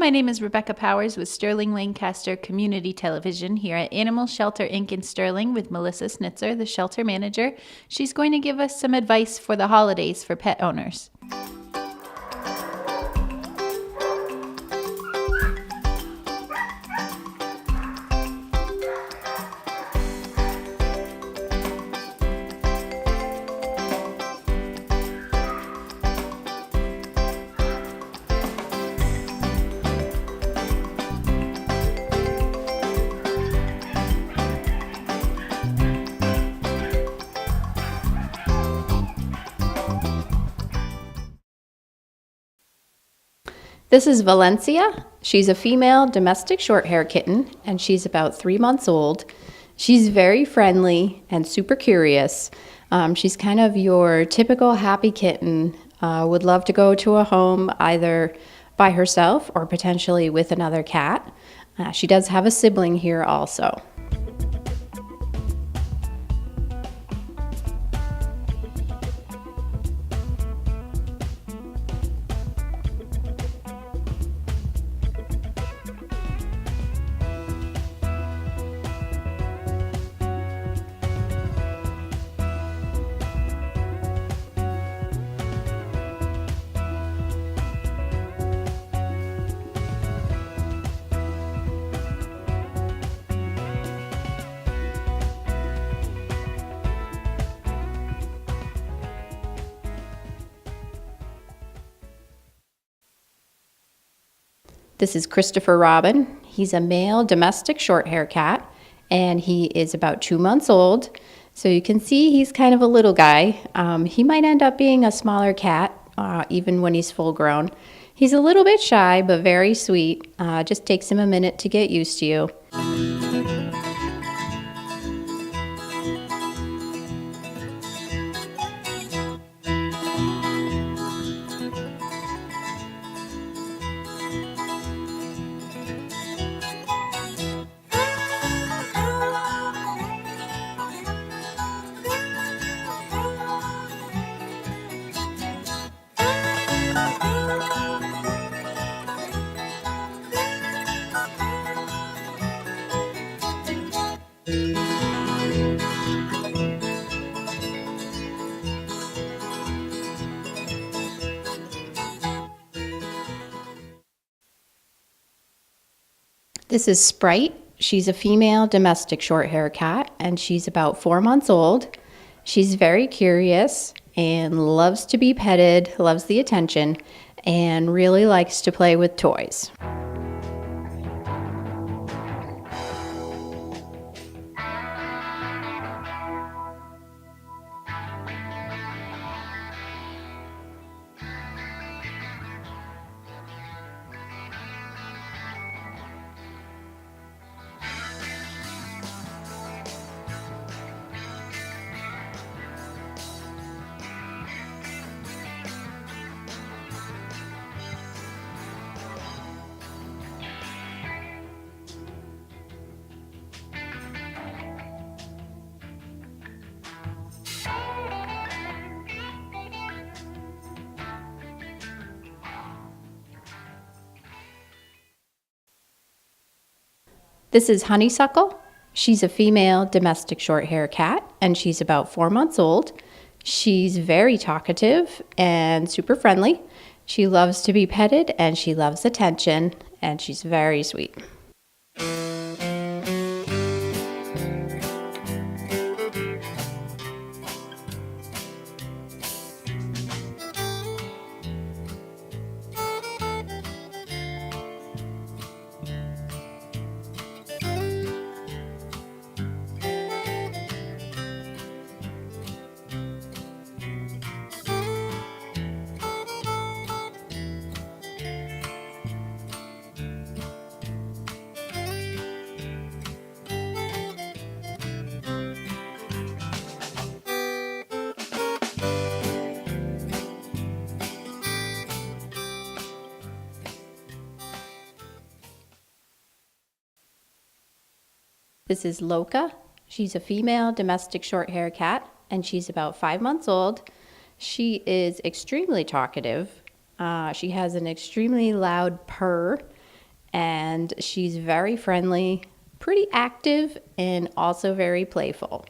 my name is Rebecca Powers with Sterling-Lancaster Community Television here at Animal Shelter Inc. in Sterling with Melissa Snitzer, the shelter manager. She's going to give us some advice for the holidays for pet owners. This is Valencia. She's a female domestic short hair kitten, and she's about 3 months old. She's very friendly and super curious. She's kind of your typical happy kitten. Would love to go to a home either by herself or potentially with another cat. She does have a sibling here also. This is Christopher Robin. He's a male domestic short hair cat, and he is about 2 months old. So you can see he's kind of a little guy. He might end up being a smaller cat, even when he's full grown. He's a little bit shy, but very sweet. Just takes him a minute to get used to you. This is Sprite. She's a female domestic short hair cat, and she's about 4 months old. She's very curious and loves to be petted, loves the attention, and really likes to play with toys. This is Honeysuckle. She's a female domestic short hair cat, and she's about 4 months old. She's very talkative and super friendly. She loves to be petted, and she loves attention, and she's very sweet. This is Loca. She's a female domestic short hair cat, and she's about 5 months old. She is extremely talkative. She has an extremely loud purr, and she's very friendly, pretty active, and also very playful.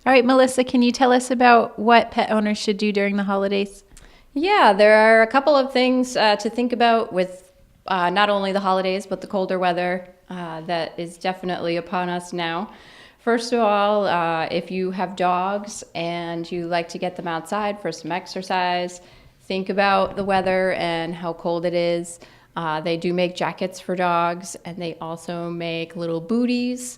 All right, Melissa, can you tell us about what pet owners should do during the holidays? Yeah, there are a couple of things to think about with not only the holidays, but the colder weather that is definitely upon us now. First of all, if you have dogs and you like to get them outside for some exercise, think about the weather and how cold it is. They do make jackets for dogs, and they also make little booties.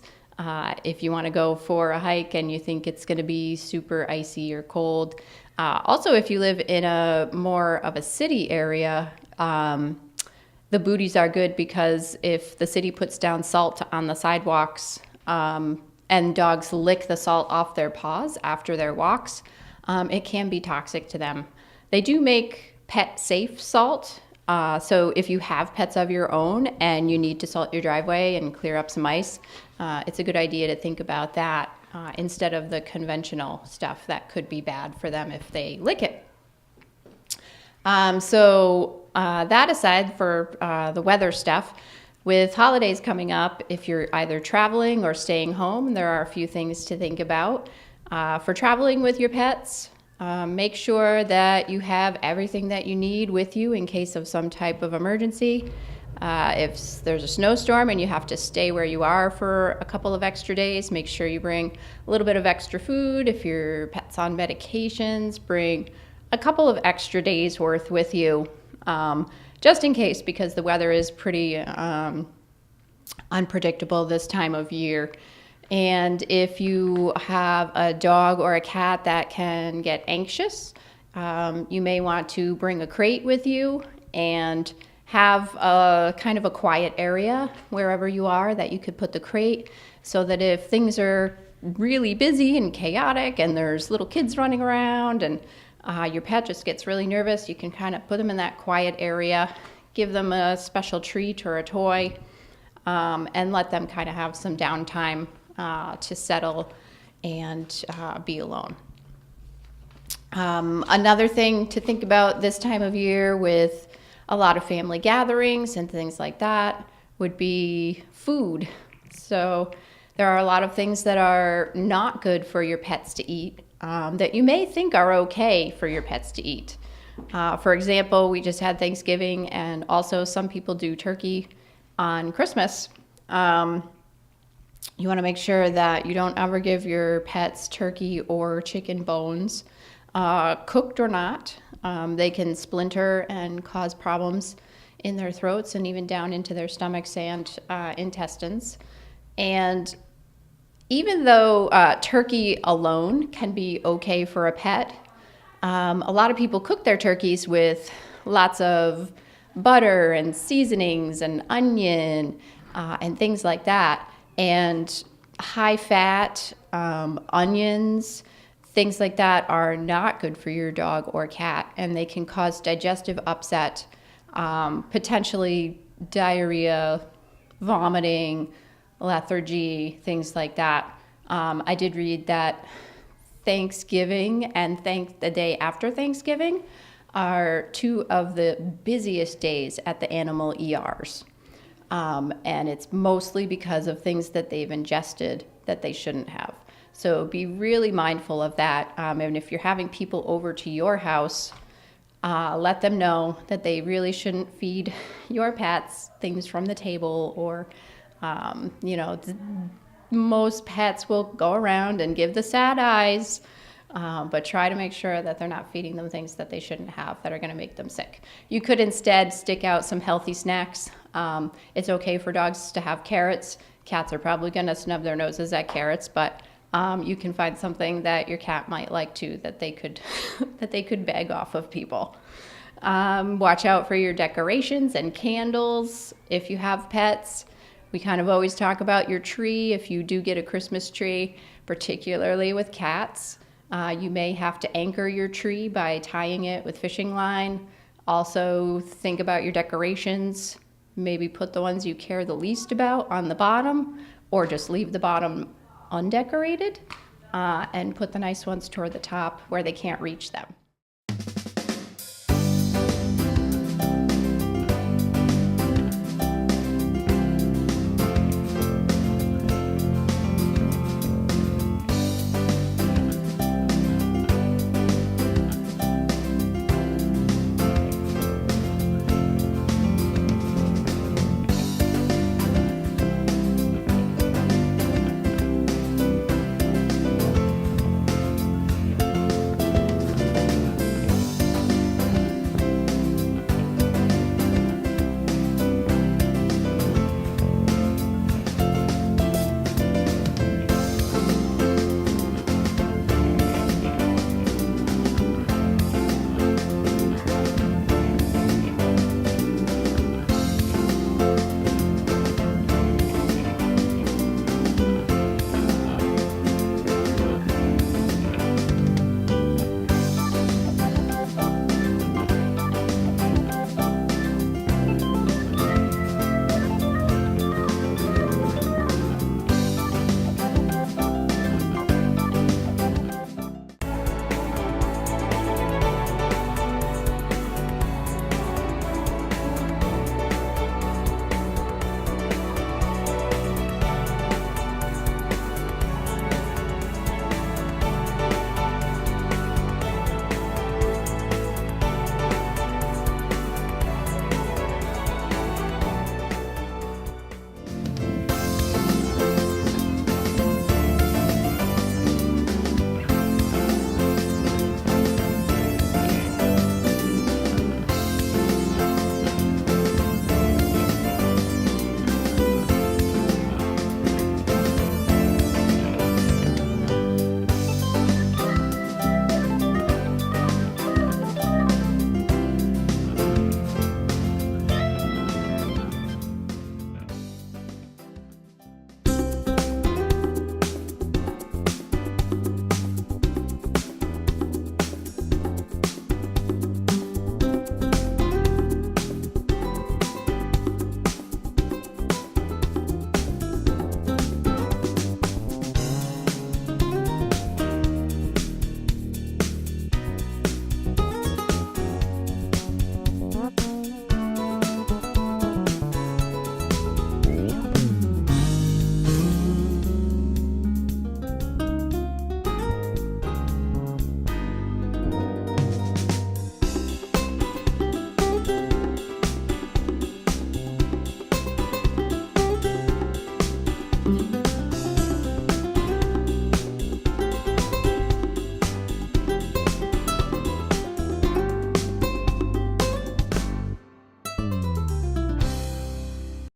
If you want to go for a hike and you think it's going to be super icy or cold. Also, if you live in a more of a city area, the booties are good because if the city puts down salt on the sidewalks and dogs lick the salt off their paws after their walks, it can be toxic to them. They do make pet safe salt. So if you have pets of your own and you need to salt your driveway and clear up some ice, it's a good idea to think about that instead of the conventional stuff that could be bad for them if they lick it. That aside for the weather stuff, with holidays coming up, if you're either traveling or staying home, there are a few things to think about. For traveling with your pets, make sure that you have everything that you need with you in case of some type of emergency. If there's a snowstorm and you have to stay where you are for a couple of extra days, make sure you bring a little bit of extra food. If your pet's on medications, bring a couple of extra days worth with you, just in case, because the weather is pretty unpredictable this time of year. And if you have a dog or a cat that can get anxious, you may want to bring a crate with you and have a kind of a quiet area wherever you are that you could put the crate, so that if things are really busy and chaotic and there's little kids running around and your pet just gets really nervous, you can kind of put them in that quiet area, give them a special treat or a toy, and let them kind of have some downtime to settle and be alone. Another thing to think about this time of year with a lot of family gatherings and things like that would be food. So there are a lot of things that are not good for your pets to eat that you may think are okay for your pets to eat. For example, we just had Thanksgiving, and also some people do turkey on Christmas. You want to make sure that you don't ever give your pets turkey or chicken bones, cooked or not. They can splinter and cause problems in their throats and even down into their stomachs and intestines. And even though turkey alone can be okay for a pet, a lot of people cook their turkeys with lots of butter and seasonings and onion and things like that. And high fat onions, things like that are not good for your dog or cat, and they can cause digestive upset, potentially diarrhea, vomiting, lethargy, things like that. I did read that Thanksgiving and the day after Thanksgiving are two of the busiest days at the animal ERs. And it's mostly because of things that they've ingested that they shouldn't have. So be really mindful of that. And if you're having people over to your house, let them know that they really shouldn't feed your pets things from the table, or, most pets will go around and give the sad eyes, but try to make sure that they're not feeding them things that they shouldn't have that are going to make them sick. You could instead stick out some healthy snacks. It's okay for dogs to have carrots. Cats are probably going to snub their noses at carrots, but you can find something that your cat might like too that they could that they could beg off of people. Watch out for your decorations and candles if you have pets. We kind of always talk about your tree. If you do get a Christmas tree, particularly with cats, you may have to anchor your tree by tying it with fishing line. Also, think about your decorations. Maybe put the ones you care the least about on the bottom, or just leave the bottom undecorated and put the nice ones toward the top where they can't reach them.